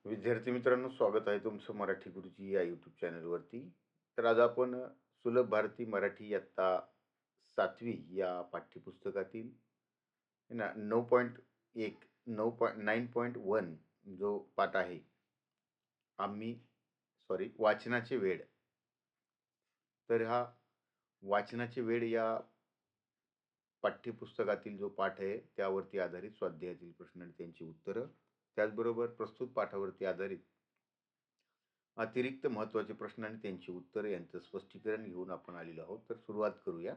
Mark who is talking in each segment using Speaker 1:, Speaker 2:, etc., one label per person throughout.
Speaker 1: विद्यार्थी मित्रांनो, स्वागत आहे तुमचं मराठी गुरुजी या यूट्यूब चॅनलवरती. तर आज आपण सुलभ भारती मराठी इयत्ता 7वी या पाठ्यपुस्तकातील है ना 9.1 9.9.1 जो पाठ आहे, आम्ही वाचनाचे वेड. तर हा वाचनाचे वेड या पाठ्यपुस्तकातील जो पाठ आहे त्यावरती आधारित स्वाध्यायातील प्रश्न आणि त्यांची उत्तरं, त्याचबरोबर प्रस्तुत पाठावरती आधारित अतिरिक्त महत्त्वाचे प्रश्न आणि त्यांची उत्तरे यांचं स्पष्टीकरण घेऊन आपण आलेलो आहोत. तर सुरुवात करूया.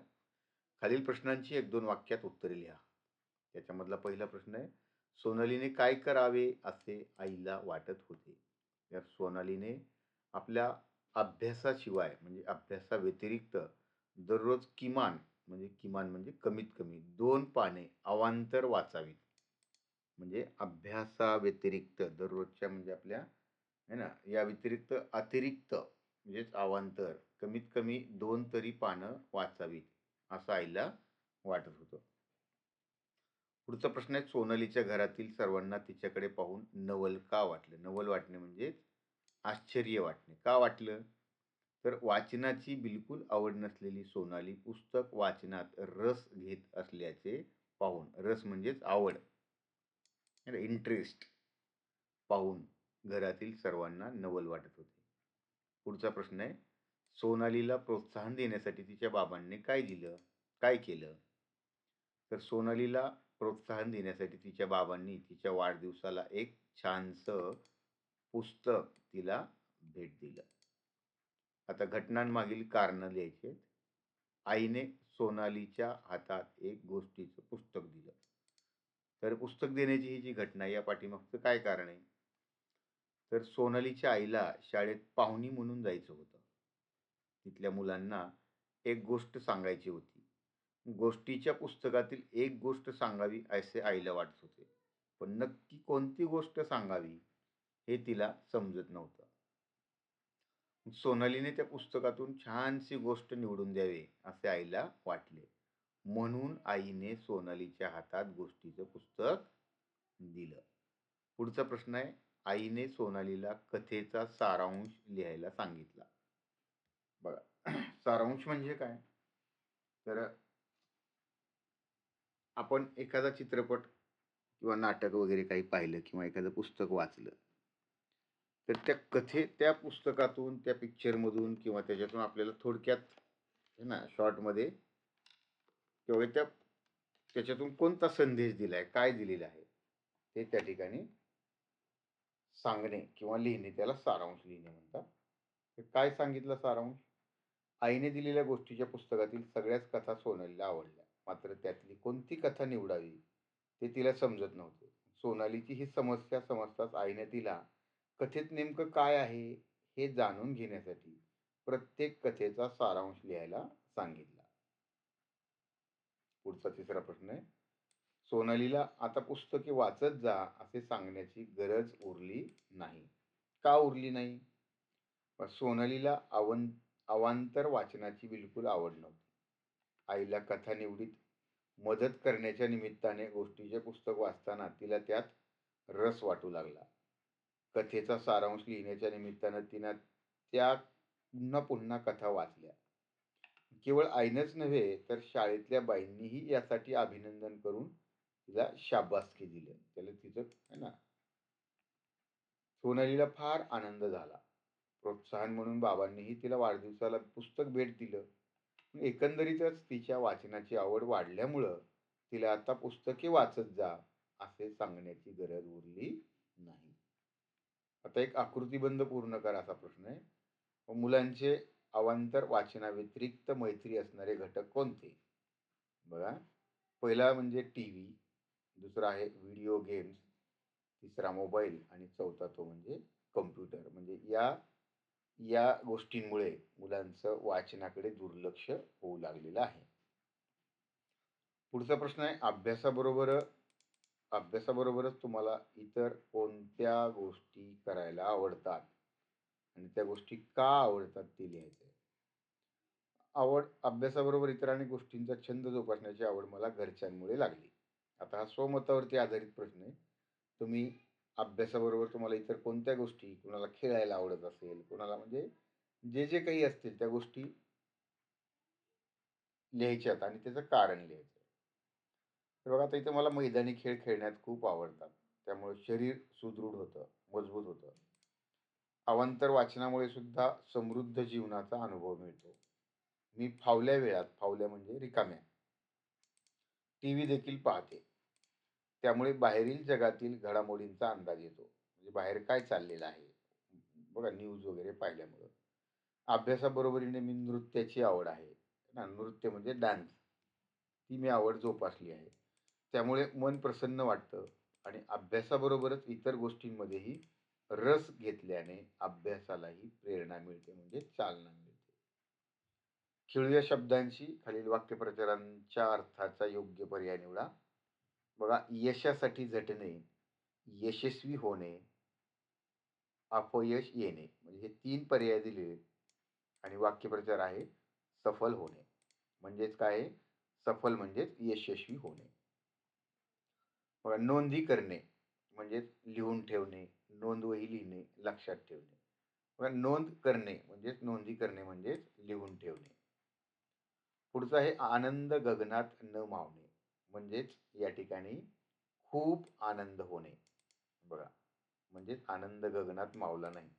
Speaker 1: खालील प्रश्नांची एक दोन वाक्यात उत्तरे लिहा. त्याच्यामधला पहिला प्रश्न आहे, सोनालीने काय करावे असे आईला वाटत होते. तर सोनालीने आपल्या अभ्यासाशिवाय म्हणजे अभ्यासाव्यतिरिक्त दररोज किमान म्हणजे कमीत कमी 2 पाने अवांतर वाचावीत. म्हणजे अभ्यासाव्यतिरिक्त दररोजच्या म्हणजे आपल्या है ना, या व्यतिरिक्त अतिरिक्त म्हणजेच अवांतर कमीत कमी 2 तरी पानं वाचावीत असं आईला वाटत होतं. पुढचा प्रश्न आहे, सोनालीच्या घरातील सर्वांना तिच्याकडे पाहून नवल का वाटलं. नवल वाटणे म्हणजे आश्चर्य वाटणे. का वाटलं? तर वाचनाची बिलकुल आवड नसलेली सोनाली पुस्तक वाचनात रस घेत असल्याचे पाहून, रस म्हणजेच आवड, इंटरेस्ट पाहून घरातील सर्वांना नवल वाटत होते. पुढचा प्रश्न आहे, सोनालीला प्रोत्साहन देण्यासाठी तिच्या बाबांनी काय केलं. तर सोनालीला प्रोत्साहन देण्यासाठी तिच्या बाबांनी तिच्या वाढदिवसाला एक छानसं पुस्तक तिला भेट दिलं. आता घटनांमागील कारणं लिहायची आहेत. आईने सोनालीच्या हातात एक गोष्टीचं पुस्तक दिलं. तर पुस्तक देण्याची ही जी घटना आहे, या पाठीमागचं काय कारण आहे? तर सोनालीच्या आईला शाळेत पाहुणी म्हणून जायचं होतं. तिथल्या मुलांना एक गोष्ट सांगायची होती. गोष्टीच्या पुस्तकातील एक गोष्ट सांगावी असे आईला वाटत होते. पण नक्की कोणती गोष्ट सांगावी हे तिला समजत नव्हतं. सोनालीने त्या पुस्तकातून छानशी गोष्ट निवडून द्यावी असे आईला वाटले. म्हणून आईने सोनालीच्या हातात गोष्टीचं पुस्तक दिलं. पुढचा प्रश्न आहे, आईने सोनालीला कथेचा सारांश लिहायला सांगितला. बघा, सारांश म्हणजे काय? तर आपण एखादा चित्रपट किंवा नाटक वगैरे काही पाहिलं किंवा एखादं पुस्तक वाचलं, तर त्या पुस्तकातून, त्या पिक्चरमधून किंवा त्याच्यातून आपल्याला थोडक्यात है ना शॉर्टमध्ये किंवा त्याच्यातून कोणता संदेश दिलाय, काय दिलेलं आहे, ते त्या ठिकाणी सांगणे किंवा लिहिणे, त्याला सारांश लिहिणे म्हणतात. तर काय सांगितलं सारांश? आईने दिलेल्या गोष्टीच्या पुस्तकातील सगळ्याच कथा सोनालीला आवडल्या, मात्र त्यातली कोणती कथा निवडावी ते तिला समजत नव्हते. सोनालीची ही समस्या समजताच आईने तिला कथेत नेमकं काय आहे हे जाणून घेण्यासाठी प्रत्येक कथेचा सारांश लिहायला सांगितला. पुढचा तिसरा प्रश्न आहे, सोनालीला आता पुस्तके वाचत जा असे सांगण्याची गरज उरली नाही. का उरली नाही? सोनालीला अवांतर वाचनाची बिलकुल आवड नव्हती. आईला कथा निवडीत मदत करण्याच्या निमित्ताने गोष्टीचे पुस्तक वाचताना तिला त्यात रस वाटू लागला. कथेचा सारांश लिहिण्याच्या निमित्तानं तिनं त्या पुन्हा पुन्हा कथा वाचल्या. केवळ आईनंच नव्हे तर शाळेतल्या बाईंनीही यासाठी अभिनंदन करून तिला शाबासकी दिली. त्याला तिचं है ना, सोनालीला फार आनंद झाला. प्रोत्साहन म्हणून बाबांनीही तिला वाढदिवसाला पुस्तक भेट दिलं. एकंदरीतच तिच्या वाचनाची आवड वाढल्यामुळं तिला आता पुस्तके वाचत जा असे सांगण्याची गरज उरली नाही. आता एक आकृतीबंध पूर्ण करा असा प्रश्न आहे. मुलांचे अवांतर वाचनाव्यतिरिक्त मैत्री असणारे घटक कोणते? बघा, पहिला म्हणजे टीव्ही, दुसरा आहे व्हिडिओ गेम्स, तिसरा मोबाईल आणि चौथा तो म्हणजे कम्प्युटर. म्हणजे या या गोष्टींमुळे मुलांचं वाचनाकडे दुर्लक्ष होऊ लागलेलं आहे. पुढचा प्रश्न आहे, अभ्यासाबरोबरच तुम्हाला इतर कोणत्या गोष्टी करायला आवडतात आणि त्या गोष्टी का आवडतात ते लिहायचं. अभ्यासाबरोबर इतर अनेक गोष्टींचा छंद जोपासण्याची आवड मला घरच्यांमुळे लागली. आता हा स्वमतावरती आधारित प्रश्न आहे. तुम्ही अभ्यासाबरोबर तुम्हाला इतर कोणत्या गोष्टी, कुणाला खेळायला आवडत असेल, कुणाला म्हणजे जे जे काही असतील त्या गोष्टी लिहायच्यात आणि त्याचं कारण लिहायचं. तर बघा आता इथं मला मैदानी खेळ खेळण्यात खूप आवडतात. त्यामुळे शरीर सुदृढ होतं, मजबूत होतं. अवांतर वाचनामुळे सुद्धा समृद्ध जीवनाचा अनुभव मिळतो. मी फावल्या वेळात, फावल्या म्हणजे रिकाम्या, टीव्ही देखील पाहते. त्यामुळे बाहेरील जगातील घडामोडींचा अंदाज येतो. म्हणजे बाहेर काय चाललेलं आहे. बघा न्यूज वगैरे पाहिल्यामुळं. अभ्यासाबरोबरीने मी नृत्याची आवड आहे. ना नृत्य म्हणजे डान्स. ती मी आवड जोपासली आहे. त्यामुळे मन प्रसन्न वाटतं आणि अभ्यासाबरोबरच इतर गोष्टींमध्येही रस घेतल्याने अभ्यासालाही प्रेरणा मिळते म्हणजे चालना मिळते. खेळूया शब्दांशी खालील वाक्यप्रचारांच्या अर्थाचा योग्य पर्याय निवडा. बघा यशासाठी झटणे, यशस्वी होणे, अपयश येणे म्हणजे हे 3 पर्याय दिलेले आणि वाक्यप्रचार आहे सफल होणे. म्हणजेच काय आहे? सफल म्हणजेच यशस्वी होणे. बघा नोंदी करणे म्हणजेच लिहून ठेवणे, नोंदवही लिहिणे, लक्षात ठेवणे. बघा नोंद करणे म्हणजेच नोंदी करणे म्हणजेच लिहून ठेवणे. पुढचं आहे आनंद गगनात न मावणे म्हणजेच या ठिकाणी खूप आनंद होणे. बघा म्हणजेच आनंद गगनात मावला नाही.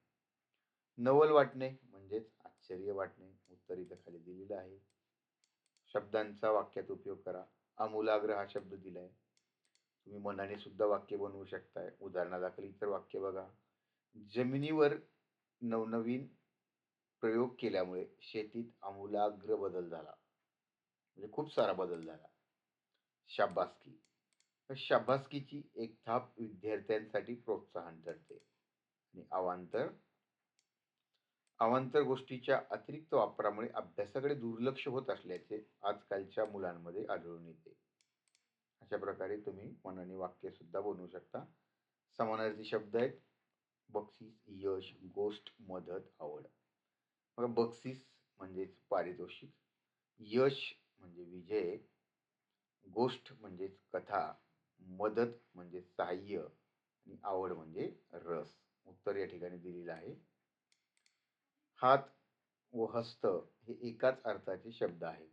Speaker 1: नवल वाटणे म्हणजेच आश्चर्य वाटणे. उत्तर इथं खाली दिलेलं आहे. शब्दांचा वाक्यात उपयोग करा. आमूलाग्र हा शब्द दिलाय. तुम्ही मनाने सुद्धा वाक्य बनवू शकताय. उदाहरणादाखल इतर वाक्य बघा. जमिनीवर नवनवीन प्रयोग केल्यामुळे शेतीत आमूलाग्र बदल झाला. म्हणजे खूप सारा बदल झाला. शाबासकी. तर शाबासकीची एक थाप विद्यार्थ्यांसाठी प्रोत्साहन ठरते. आणि अवांतर अवांतर गोष्टीच्या अतिरिक्त वापरामुळे अभ्यासाकडे दुर्लक्ष होत असल्याचे आजकालच्या मुलांमध्ये आढळून येते. अशा प्रकारे तुम्ही मनाने वाक्य सुद्धा बनवू शकता. समानार्थी शब्द आहेत बक्षीस, यश, गोष्ट, मदत, आवड. बघा बक्षीस म्हणजेच पारितोषिक, यश म्हणजे विजय, गोष्ट म्हणजेच कथा, मदत म्हणजे सहाय्य आणि आवड म्हणजे रस. उत्तर या ठिकाणी दिलेलं आहे. हात व हस्त हे एकाच अर्थाचे शब्द आहेत.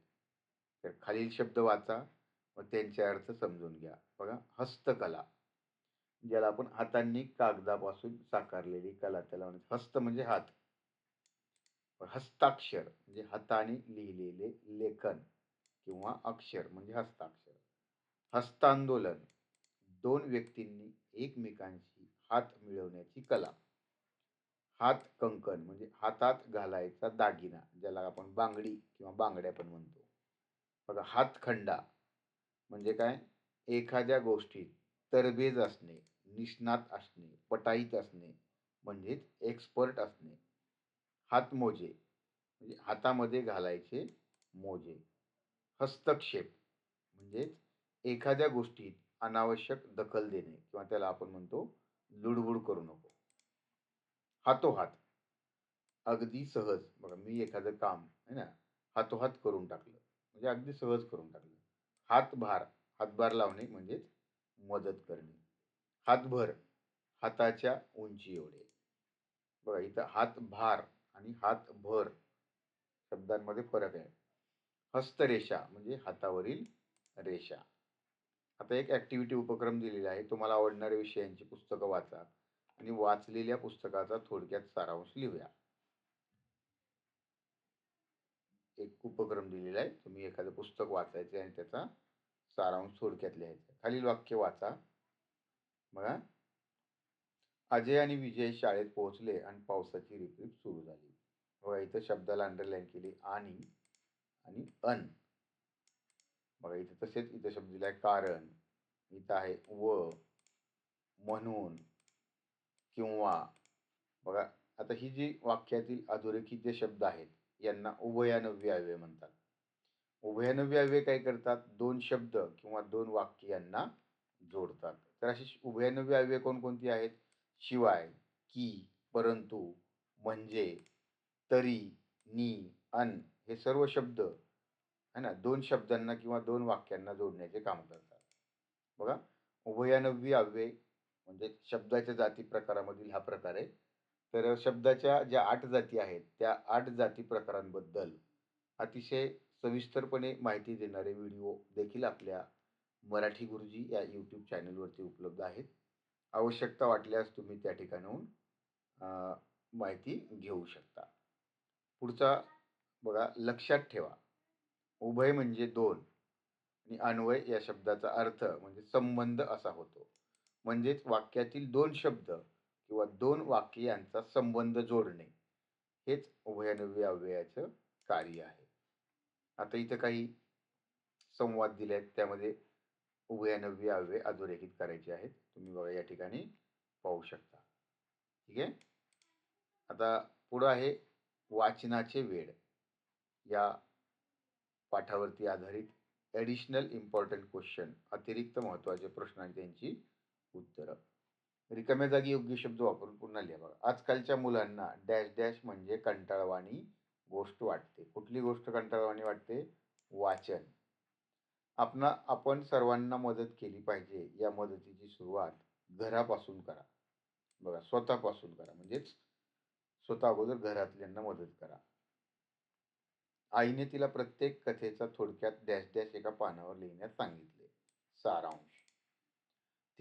Speaker 1: तर खालील शब्द वाचा व त्यांचे अर्थ समजून घ्या. बघा हस्तकला, ज्याला आपण हातांनी कागदापासून साकारलेली कला त्याला म्हणतात. हस्त म्हणजे हात. हस्ताक्षर म्हणजे हाताने लिहिलेले लेखन किंवा अक्षर म्हणजे हस्ताक्षर. हस्तांदोलन, दोन व्यक्तींनी एकमेकांशी हात मिळवण्याची कला. हात कंकण म्हणजे हातात घालायचा दागिना, ज्याला आपण बांगडी किंवा बांगड्या पण म्हणतो. बघा हातखंडा म्हणजे काय? एखाद्या गोष्टीत तरबेज असणे, निष्णात असणे, पटाईत असणे म्हणजेच एक्सपर्ट असणे. हातमोजे म्हणजे हातामध्ये घालायचे मोजे. हस्तक्षेप म्हणजेच एखाद्या गोष्टीत अनावश्यक दखल देणे किंवा त्याला आपण म्हणतो लुडबुड करू नको. हातोहात अगदी सहज. बघा मी एखादं काम आहे ना हातोहात करून टाकलं म्हणजे अगदी सहज करून टाकलं. हातभार, हातभार लावणे म्हणजेच मदत करणे. हातभर, हाताच्या उंची एवढे. बघा इथं हातभार आणि हातभर शब्दांमध्ये फरक आहे. हस्तरेषा म्हणजे हातावरील रेषा. आता एक ऍक्टिव्हिटी उपक्रम दिलेला आहे. तुम्हाला आवडणाऱ्या विषयांची पुस्तकं वाचा आणि वाचलेल्या पुस्तकाचा थोडक्यात सारांश लिहूया. एक उपक्रम दिलेला आहे. तुम्ही एखादं पुस्तक वाचायचं आणि त्याचा सारांश थोडक्यात लिहायचा. खालील वाक्य वाचा. बघा अजय आणि विजय शाळेत पोहोचले आणि पावसाची रिपरिप सुरू झाली. बघा इथं शब्दाला अंडरलाईन केली आणि आणि अन. बघा इथं तसेच इथं शब्द दिलाय कारण. इथं आहे व, म्हणून, किंवा. बघा आता ही जी वाक्यातील अधोरेखित जे शब्द आहेत यांना उभयानव्य अव्यय म्हणतात. उभयानव्य अव्यय काय करतात? दोन शब्द किंवा दोन वाक्य यांना जोडतात. तर अशी उभयानव्य अव्यय कोणकोणती आहेत? शिवाय, की, परंतु, म्हणजे, तरी, नी, अन हे सर्व शब्द है ना दोन शब्दांना किंवा दोन वाक्यांना जोडण्याचे काम करतात. बघा उभयानव्य अव्यय म्हणजे शब्दाच्या जाती प्रकारामधील हा प्रकार आहे. तर शब्दाच्या ज्या 8 जाती आहेत, त्या 8 जाती प्रकारांबद्दल अतिशय सविस्तरपणे माहिती देणारे व्हिडिओ देखील आपल्या मराठी गुरुजी या यूट्यूब चॅनलवरती उपलब्ध आहेत. आवश्यकता वाटल्यास तुम्ही त्या ठिकाणाहून अ, माहिती घेऊ शकता. पुढचा बघा, लक्षात ठेवा. उभय म्हणजे दोन आणि अन्वय या शब्दाचा अर्थ म्हणजे संबंध असा होतो. म्हणजेच वाक्यातील दोन शब्द किंवा दोन वाक्य यांचा संबंध जोडणे हेच उभयनव्य अव्ययाचं कार्य आहे. आता इथं काही संवाद दिले आहेत, त्यामध्ये उभयनव्य अव्यय अधोरेखित करायचे आहेत. तुम्ही बघा या ठिकाणी पाहू शकता. ठीक आहे. आता पुढं आहे वाचनाचे वेळ. या पाठावरती आधारित ॲडिशनल इम्पॉर्टंट क्वेश्चन, अतिरिक्त महत्त्वाचे प्रश्न आणि त्यांची उत्तरं. रिकाम्या जागी योग्य शब्द वापरून पुन्हा लिहा. बघा, आजकालच्या मुलांना डॅश डॅश म्हणजे कंटाळवाणी गोष्ट वाटते. कुठली गोष्ट कंटाळवाणी वाटते? वाचन. आपण सर्वांना मदत केली पाहिजे. या मदतीची सुरुवात घरापासून करा. बघा, स्वतःपासून करा. म्हणजेच स्वतः अगोदर घरातल्यांना मदत करा. आईने तिला प्रत्येक कथेचा थोडक्यात डॅश डॅश एका पानावर लिहिण्यास सांगितले. सारांश.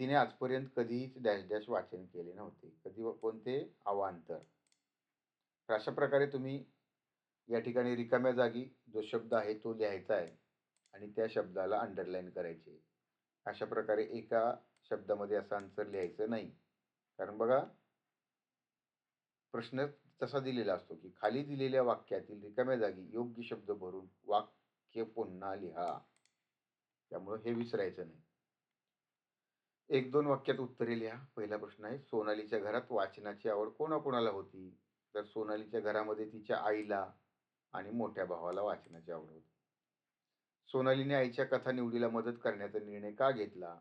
Speaker 1: तिने आजपर्यंत कधीच डॅश डॅश वाचन केले नव्हते. कोणते? अवांतर. तर अशा प्रकारे तुम्ही या ठिकाणी रिकाम्या जागी जो शब्द आहे तो लिहायचा आहे आणि त्या शब्दाला अंडरलाईन करायचे. अशा प्रकारे एका शब्दामध्ये असं आन्सर लिहायचं नाही. कारण बघा, प्रश्न तसा दिलेला असतो की खाली दिलेल्या वाक्यातील रिकाम्या जागी योग्य शब्द भरून वाक्य पुन्हा लिहा. त्यामुळे हे विसरायचं नाही. एक दोन वाक्यात उत्तरे लिहा. पहिला प्रश्न आहे, सोनालीच्या घरात वाचनाची आवड कोणाकोणाला होती? तर सोनालीच्या घरामध्ये तिच्या आईला आणि मोठ्या भावाला वाचनाची आवड होती. सोनालीने आईच्या कथा निवडीला मदत करण्याचा निर्णय का घेतला?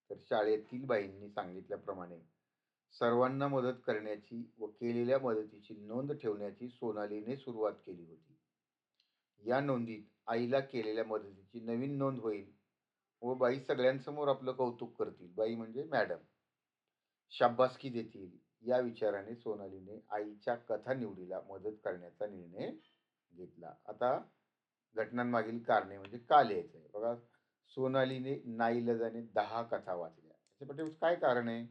Speaker 1: तर शाळेतील बाईंनी सांगितल्याप्रमाणे सर्वांना मदत करण्याची व केलेल्या मदतीची नोंद ठेवण्याची सोनालीने सुरुवात केली होती. या नोंदीत आईला केलेल्या मदतीची नवीन नोंद होईल व बाई सगळ्यांसमोर आपलं कौतुक करतील. बाई म्हणजे मॅडम. शाब्बासकी देतील. या विचाराने सोनालीने आईच्या कथा निवडीला मदत करण्याचा निर्णय घेतला. आता घटनांमागील कारणे म्हणजे का लिहायचं आहे. बघा, सोनालीने नाईलाजाने 10 कथा वाचल्या. त्याच्या पाठीमागे काय कारण आहे?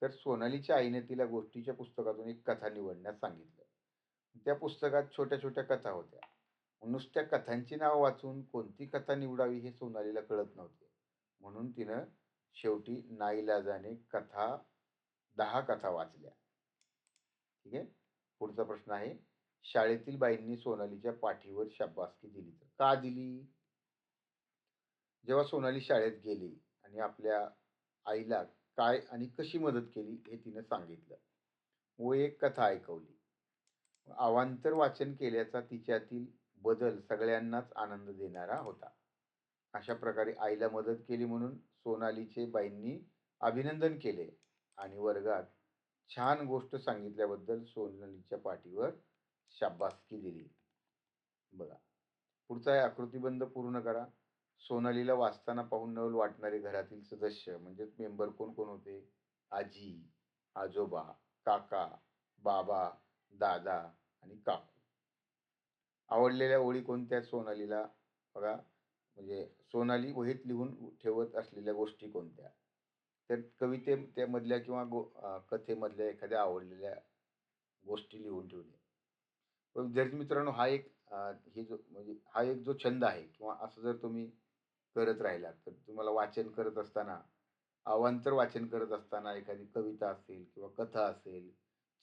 Speaker 1: तर सोनालीच्या आईने तिला गोष्टीच्या पुस्तकातून एक कथा निवडण्यास सांगितलं. त्या पुस्तकात छोट्या छोट्या कथा होत्या. नुसत्या कथांची नावं वाचून कोणती कथा निवडावी हे सोनालीला कळत नव्हते. म्हणून तिनं शेवटी नाईलाजाने 10 कथा वाचल्या. ठीक आहे. पुढचा प्रश्न आहे, शाळेतील बाईंनी सोनालीच्या पाठीवर शाबासकी दिली. तर का दिली? जेव्हा सोनाली शाळेत गेली आणि आपल्या आईला काय आणि कशी मदत केली हे तिने सांगितलं व एक कथा ऐकवली. अवांतर वाचन केल्याचा तिच्यातील बदल सगळ्यांनाच आनंद देणारा होता. अशा प्रकारे आईला मदत केली म्हणून सोनालीचे बाईंनी अभिनंदन केले आणि वर्गात छान गोष्ट सांगितल्याबद्दल सोनालीच्या पाठीवर शाबासकी दिली. बघा, पुढचा आहे, आकृतिबंध पूर्ण करा. सोनालीला वाचताना पाहून नवल वाटणारे घरातील सदस्य म्हणजे मेंबर कोण कोण होते? आजी, आजोबा, काका, बाबा, दादा आणि काकू. आवडलेल्या ओळी कोणत्या सोनालीला? बघा, म्हणजे सोनाली वहीत लिहून ठेवत असलेल्या गोष्टी कोणत्या? तर कवितेमधल्या किंवा कथेमधल्या एखाद्या आवडलेल्या गोष्टी लिहून ठेवल्या. पण विद्यार्थी मित्रांनो, हा एक हे जो म्हणजे हा एक जो छंद आहे किंवा असं जर तुम्ही करत राहिलात तर तुम्हाला वाचन करत असताना, अवांतर वाचन करत असताना एखादी कविता असेल किंवा कथा असेल,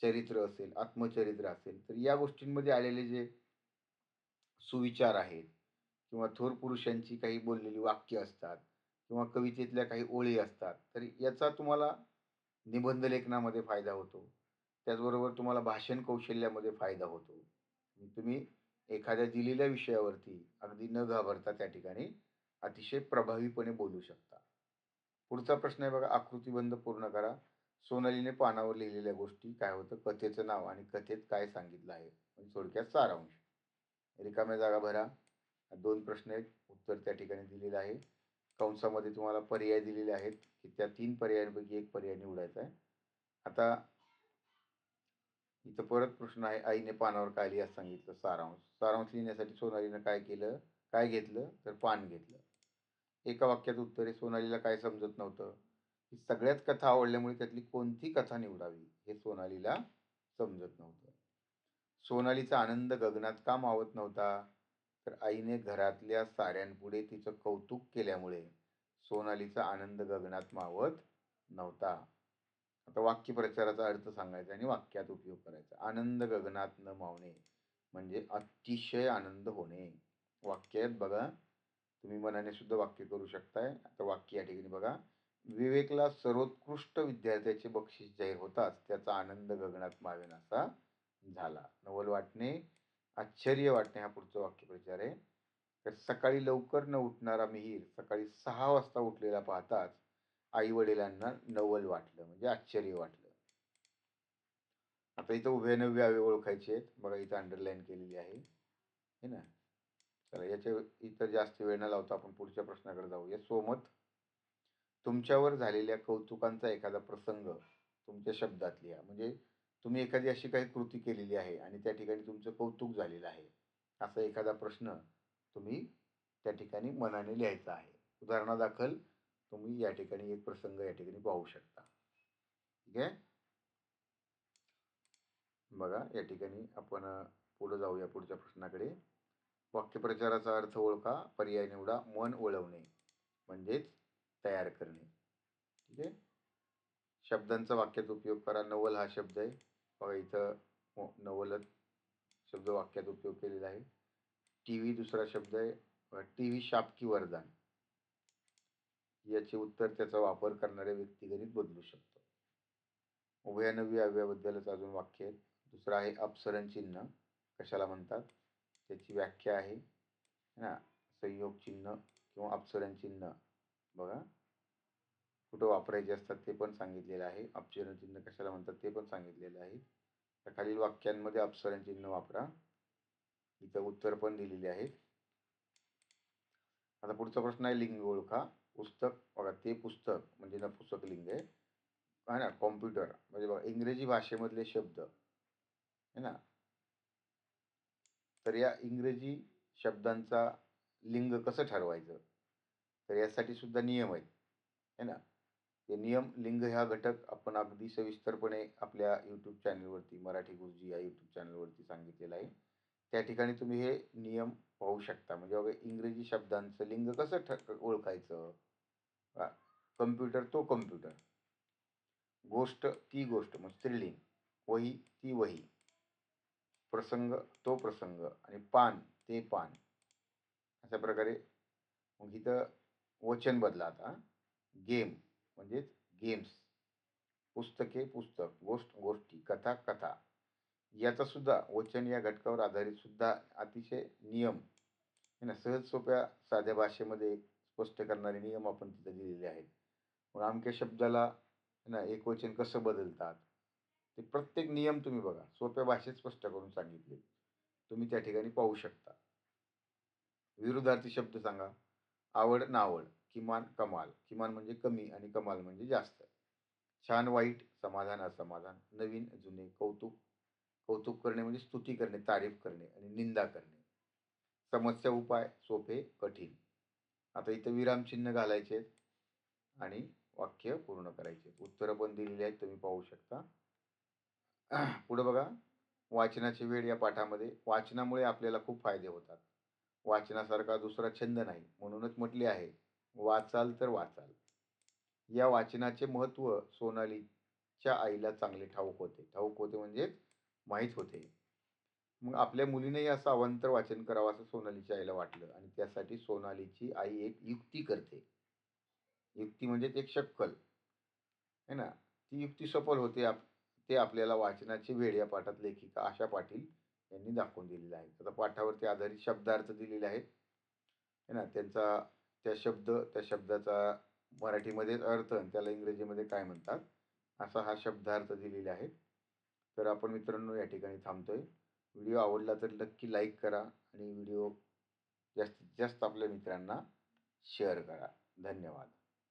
Speaker 1: चरित्र असेल, आत्मचरित्र असेल, तर या गोष्टींमध्ये आलेले जे सुविचार आहेत किंवा थोर पुरुषांची काही बोललेली वाक्य असतात किंवा कवितेतल्या काही ओळी असतात, तर याचा तुम्हाला निबंध लेखनामध्ये फायदा होतो. त्याचबरोबर तुम्हाला भाषण कौशल्यामध्ये फायदा होतो. तुम्ही एखाद्या दिलेल्या विषयावरती अगदी न घाबरता त्या ठिकाणी अतिशय प्रभावीपणे बोलू शकता. पुढचा प्रश्न आहे बघा, आकृतिबंध पूर्ण करा. सोनालीने पानावर लिहिलेल्या गोष्टी काय होतं? कथेचं नाव आणि कथेत काय सांगितलं आहे, म्हणजे थोडक्यात सारांश. रिकाम्या जागा भरा. 2 प्रश्न आहेत. उत्तर त्या ठिकाणी दिलेलं आहे. कंसामध्ये तुम्हाला पर्याय दिलेले आहेत की त्या 3 पर्यायांपैकी एक पर्याय निवडायचा आहे. आता इथं परत प्रश्न आहे, आईने पानावर काय लिहायला सांगितलं? सारांश. सारांश लिहिण्यासाठी सोनालीनं काय केलं? काय घेतलं? तर पान घेतलं. एका वाक्यात उत्तर आहे. सोनालीला काय समजत नव्हतं? की सगळ्याच कथा आवडल्यामुळे त्यातली कोणती कथा निवडावी हे सोनालीला समजत नव्हतं. सोनालीचा आनंद गगनात का मावत नव्हता? तर आईने घरातल्या साऱ्यांपुढे तिचं कौतुक केल्यामुळे सोनालीचा आनंद गगनात मावत नव्हता. आता वाक्यप्रचाराचा अर्थ सांगायचा आणि वाक्यात उपयोग करायचा. आनंद गगनात न मावणे म्हणजे अतिशय आनंद होणे. वाक्यात बघा, तुम्ही मनाने सुद्धा वाक्य करू शकताय. आता वाक्य या ठिकाणी बघा, विवेकला सर्वोत्कृष्ट विद्यार्थ्याचे बक्षीस जाहीर होताच त्याचा आनंद गगनात मावेनासा झाला. नवल वाटणे, आश्चर्य वाटणे हा पुढचा वाक्यप्रचार आहे. तर सकाळी लवकर न उठणारा मिहीर सकाळी 6 वाजता उठलेला पाहताच आई वडिलांना नवल वाटलं म्हणजे आश्चर्य वाटलं. आता इथं उभ्यानव्य अवयव ओळखायचे आहेत. बघा इथं अंडरलाईन केलेली आहे है ना. चला याच्या इथं जास्त वेळ न लावता आपण पुढच्या प्रश्नाकडे जाऊया. सोमत, तुमच्यावर झालेल्या कौतुकांचा एखादा प्रसंग तुमच्या शब्दात लिहा. म्हणजे तुम्ही एखादी अशी काही कृती केलेली आहे आणि त्या ठिकाणी तुमचं कौतुक झालेलं आहे, असा एखादा प्रश्न तुम्ही त्या ठिकाणी मनाने लिहायचा आहे. उदाहरणादाखल तुम्ही या ठिकाणी एक प्रसंग या ठिकाणी पाहू शकता. ठीक आहे. बघा या ठिकाणी आपण पुढे जाऊया पुढच्या प्रश्नाकडे. वाक्यप्रचाराचा अर्थ ओळखा, पर्याय निवडा. मन वळवणे म्हणजेच तयार करणे. ठीक आहे. शब्दांचा वाक्यात उपयोग करा. नवल हा शब्द आहे. बघा इथं नवलच शब्द वाक्यात उपयोग केलेला आहे. टीव्ही दुसरा शब्द आहे. टीव्ही शाप की वरदान, याचे उत्तर त्याचा वापर करणाऱ्या व्यक्तिगणित बदलू शकतो. उभयानवी अव्ययाबद्दलच अजून वाक्य आहेत. दुसरं आहे अपसरण चिन्ह कशाला म्हणतात, त्याची व्याख्या आहे ना. संयोग चिन्ह किंवा अपसरण चिन्ह बघा कुठं वापरायचे असतात ते पण सांगितलेलं आहे. अपसरण चिन्ह कशाला म्हणतात ते पण सांगितलेलं आहे. तर खालील वाक्यांमध्ये अपसरण चिन्ह वापरा. इथं उत्तर पण दिलेले आहेत. आता पुढचा प्रश्न आहे लिंग ओळखा. पुस्तक बघा, ते पुस्तक म्हणजे नपुंसक लिंग आहे ना. कॉम्प्युटर म्हणजे बघा इंग्रजी भाषेमधले शब्द है ना. तर या इंग्रजी शब्दांचा लिंग कसं ठरवायचं, तर यासाठी सुद्धा नियम आहेत है ना. ते नियम, लिंग ह्या घटक आपण अगदी सविस्तरपणे आपल्या यूट्यूब चॅनलवरती, मराठी गुरुजी या यूट्यूब चॅनलवरती सांगितलेलं आहे. त्या ठिकाणी तुम्ही हे नियम पाहू शकता. म्हणजे बघा इंग्रजी शब्दांचं लिंग कसं ओळखायचं. कम्प्युटर तो कम्प्युटर, गोष्ट ती गोष्ट मग स्त्रीलिंग, वही ती वही, प्रसंग तो प्रसंग आणि पान ते पान. अशा प्रकारे मग इथं वचन बदला. आता गेम म्हणजेच गेम्स, पुस्तके पुस्तक, गोष्ट गोष्टी, कथा कथा, याचा सुद्धा वचन या घटकावर आधारित सुद्धा अतिशय नियम है ना, सहज सोप्या साध्या भाषेमध्ये स्पष्ट करणारे नियम आपण तिथे दिलेले आहेत. मग अमक्या शब्दाला है ना एकवचन कसं बदलतात, ते प्रत्येक नियम तुम्ही बघा सोप्या भाषेत स्पष्ट करून सांगितले, तुम्ही त्या ठिकाणी पाहू शकता. विरुद्धार्थी शब्द सांगा. आवड नावड, किमान कमाल, किमान म्हणजे कमी आणि कमाल म्हणजे जास्त, छान वाईट, समाधान असमाधान, नवीन जुने, कौतुक, कौतुक करणे म्हणजे स्तुती करणे, तारीफ करणे आणि निंदा करणे, समस्या उपाय, सोपे कठीण. आता इथं विरामचिन्ह घालायचे आणि वाक्य पूर्ण करायचे. उत्तरं पण दिलेली आहेत, तुम्ही पाहू शकता. पुढे बघा, वाचनाची वेळ या पाठामध्ये वाचनामुळे आपल्याला खूप फायदे होतात. वाचनासारखा दुसरा छंद नाही म्हणूनच म्हटले आहे, वाचाल तर वाचाल. या वाचनाचे महत्त्व सोनालीच्या आईला चांगले ठाऊक होते. ठाऊक होते म्हणजे माहीत होते. मग आपल्या मुलीनेही असं अवांतर वाचन करावं असं सोनालीच्या आईला वाटलं आणि त्यासाठी सोनालीची आई एक युक्ती करते. युक्ती म्हणजे एक शक्कल है ना. ती युक्ती सफल होते. ते आपल्याला वाचनाची वेळ या पाठात लेखिका आशा पाटील यांनी दाखवून दिलेलं आहे. आता पाठावरती आधारित शब्दार्थ दिलेले आहेत है ना. त्यांचा त्या शब्दाचा मराठीमध्ये अर्थ आणि त्याला इंग्रजीमध्ये काय म्हणतात असा हा शब्दार्थ दिलेले आहे. तर आपण मित्रांनो या ठिकाणी थांबतोय. व्हिडिओ आवडला तर नक्की लाईक करा आणि व्हिडिओ जास्तीत जास्त आपल्या मित्रांना शेअर करा. धन्यवाद.